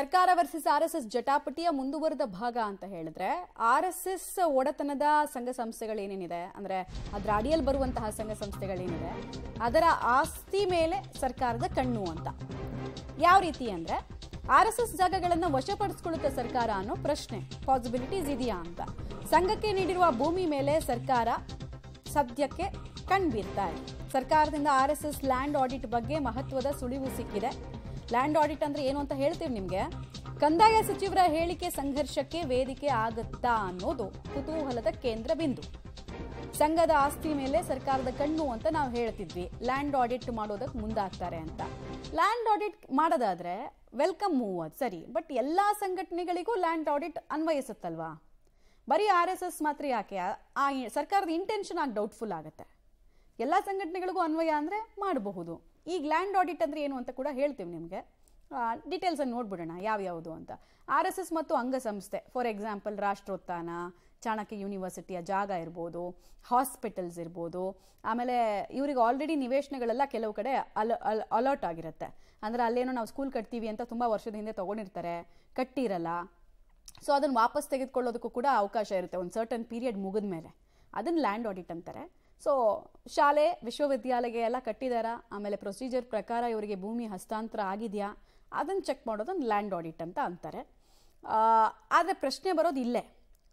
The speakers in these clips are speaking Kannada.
ಸರ್ಕಾರ ವರ್ಸಸ್ ಆರ್ಎಸ್ಎಸ್ ಜಟಾಪಟಿಯ ಮುಂದುವರೆದ ಭಾಗ ಅಂತ ಹೇಳಿದ್ರೆ ಆರ್ಎಸ್ಎಸ್ ಒಡೆತನದ ಸಂಘ ಸಂಸ್ಥೆಗಳೇನೇನಿದೆ ಅಂದ್ರೆ ಅದರ ಅಡಿಯಲ್ಲಿ ಬರುವಂತಹ ಸಂಘ ಸಂಸ್ಥೆಗಳೇನಿದೆ ಅದರ ಆಸ್ತಿ ಮೇಲೆ ಸರ್ಕಾರದ ಕಣ್ಣು ಅಂತ. ಯಾವ ರೀತಿ ಅಂದ್ರೆ ಆರ್ಎಸ್ಎಸ್ ಜಾಗಗಳನ್ನು ವಶಪಡಿಸಿಕೊಳ್ಳುತ್ತೆ ಸರ್ಕಾರ ಅನ್ನೋ ಪ್ರಶ್ನೆ, ಪಾಸಿಬಿಲಿಟೀಸ್ ಇದೆಯಾ ಅಂತ. ಸಂಘಕ್ಕೆ ನೀಡಿರುವ ಭೂಮಿ ಮೇಲೆ ಸರ್ಕಾರ ಸದ್ಯಕ್ಕೆ ಕಣ್ಬೀರ್ತಾ ಇದೆ. ಸರ್ಕಾರದಿಂದ ಆರ್ಎಸ್ಎಸ್ ಲ್ಯಾಂಡ್ ಆಡಿಟ್ ಬಗ್ಗೆ ಮಹತ್ವದ ಸುಳಿವು ಸಿಕ್ಕಿದೆ. ಲ್ಯಾಂಡ್ ಆಡಿಟ್ ಅಂದ್ರೆ ಏನು ಅಂತ ಹೇಳ್ತೀವಿ ನಿಮ್ಗೆ. ಕಂದಾಯ ಸಚಿವರ ಹೇಳಿಕೆ ಸಂಘರ್ಷಕ್ಕೆ ವೇದಿಕೆ ಆಗುತ್ತಾ ಅನ್ನೋದು ಕುತೂಹಲದ ಕೇಂದ್ರ ಬಿಂದು. ಸಂಘದ ಆಸ್ತಿ ಮೇಲೆ ಸರ್ಕಾರದ ಕಣ್ಣು ಅಂತ ನಾವು ಹೇಳ್ತಿದ್ವಿ, ಲ್ಯಾಂಡ್ ಆಡಿಟ್ ಮಾಡೋದಕ್ಕೆ ಮುಂದಾಗ್ತಾರೆ ಅಂತ. ಲ್ಯಾಂಡ್ ಆಡಿಟ್ ಮಾಡೋದಾದ್ರೆ ವೆಲ್ಕಮ್ ಮೂವ್, ಅದು ಸರಿ, ಬಟ್ ಎಲ್ಲಾ ಸಂಘಟನೆಗಳಿಗೂ ಲ್ಯಾಂಡ್ ಆಡಿಟ್ ಅನ್ವಯಿಸುತ್ತಲ್ವಾ? ಬರೀ RSS ಮಾತ್ರ ಯಾಕೆ? ಆ ಸರ್ಕಾರದ ಇಂಟೆನ್ಷನ್ ಆಗಿ ಡೌಟ್ಫುಲ್ ಆಗುತ್ತೆ. ಎಲ್ಲ ಸಂಘಟನೆಗಳಿಗೂ ಅನ್ವಯ ಅಂದ್ರೆ ಮಾಡಬಹುದು. ಈಗ ಲ್ಯಾಂಡ್ ಆಡಿಟ್ ಅಂದ್ರೆ ಏನು ಅಂತ ಕೂಡ ಹೇಳ್ತೀವಿ ನಿಮಗೆ. ಡೀಟೇಲ್ಸ್ ಅನ್ನು ನೋಡ್ಬಿಡೋಣ ಯಾವ್ಯಾವುದು ಅಂತ. RSS ಮತ್ತು ಅಂಗಸಂಸ್ಥೆ, ಫಾರ್ ಎಕ್ಸಾಂಪಲ್ ರಾಷ್ಟ್ರೋತ್ಥಾನ, ಚಾಣಕ್ಯ ಯೂನಿವರ್ಸಿಟಿಯ ಜಾಗ ಇರ್ಬೋದು, ಹಾಸ್ಪಿಟಲ್ಸ್ ಇರ್ಬೋದು, ಆಮೇಲೆ ಇವ್ರಿಗೆ ಆಲ್ರೆಡಿ ನಿವೇಶನಗಳೆಲ್ಲ ಕೆಲವು ಕಡೆ ಅಲರ್ಟ್ ಆಗಿರುತ್ತೆ. ಅಂದ್ರೆ ಅಲ್ಲೇನೋ ನಾವು ಸ್ಕೂಲ್ ಕಟ್ತೀವಿ ಅಂತ ತುಂಬಾ ವರ್ಷದ ಹಿಂದೆ ತಗೊಂಡಿರ್ತಾರೆ, ಕಟ್ಟಿರಲ್ಲ. ಸೊ ಅದನ್ನ ವಾಪಸ್ ತೆಗೆದುಕೊಳ್ಳೋದಕ್ಕೂ ಕೂಡ ಅವಕಾಶ ಇರುತ್ತೆ ಒಂದು ಸರ್ಟನ್ ಪೀರಿಯಡ್ ಮುಗಿದ ಮೇಲೆ. ಅದನ್ನ ಲ್ಯಾಂಡ್ ಆಡಿಟ್ ಅಂತಾರೆ. ಸೊ ಶಾಲೆ ವಿಶ್ವವಿದ್ಯಾಲಯ ಎಲ್ಲ ಕಟ್ಟಿದಾರ, ಆಮೇಲೆ ಪ್ರೊಸೀಜರ್ ಪ್ರಕಾರ ಇವರಿಗೆ ಭೂಮಿ ಹಸ್ತಾಂತರ ಆಗಿದೆಯಾ, ಅದನ್ನು ಚೆಕ್ ಮಾಡೋದನ್ನು ಲ್ಯಾಂಡ್ ಆಡಿಟ್ ಅಂತ ಅಂತಾರೆ. ಆದರೆ ಪ್ರಶ್ನೆ ಬರೋದು ಇಲ್ಲೇ,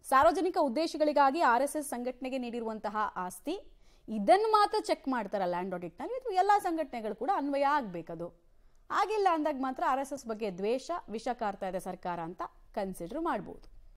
ಸಾರ್ವಜನಿಕ ಉದ್ದೇಶಗಳಿಗಾಗಿ RSS ಸಂಘಟನೆಗೆ ನೀಡಿರುವಂತಹ ಆಸ್ತಿ, ಇದನ್ನು ಮಾತ್ರ ಚೆಕ್ ಮಾಡ್ತಾರ ಲ್ಯಾಂಡ್ ಆಡಿಟ್ನಲ್ಲಿ. ಇದು ಎಲ್ಲ ಸಂಘಟನೆಗಳು ಕೂಡ ಅನ್ವಯ ಆಗ್ಬೇಕದು. ಆಗಿಲ್ಲ ಅಂದಾಗ ಮಾತ್ರ RSS ಬಗ್ಗೆ ದ್ವೇಷ, ವಿಷ ಕಾರ್ತಾ ಇದೆ ಸರ್ಕಾರ ಅಂತ ಕನ್ಸಿಡರ್ ಮಾಡ್ಬೋದು.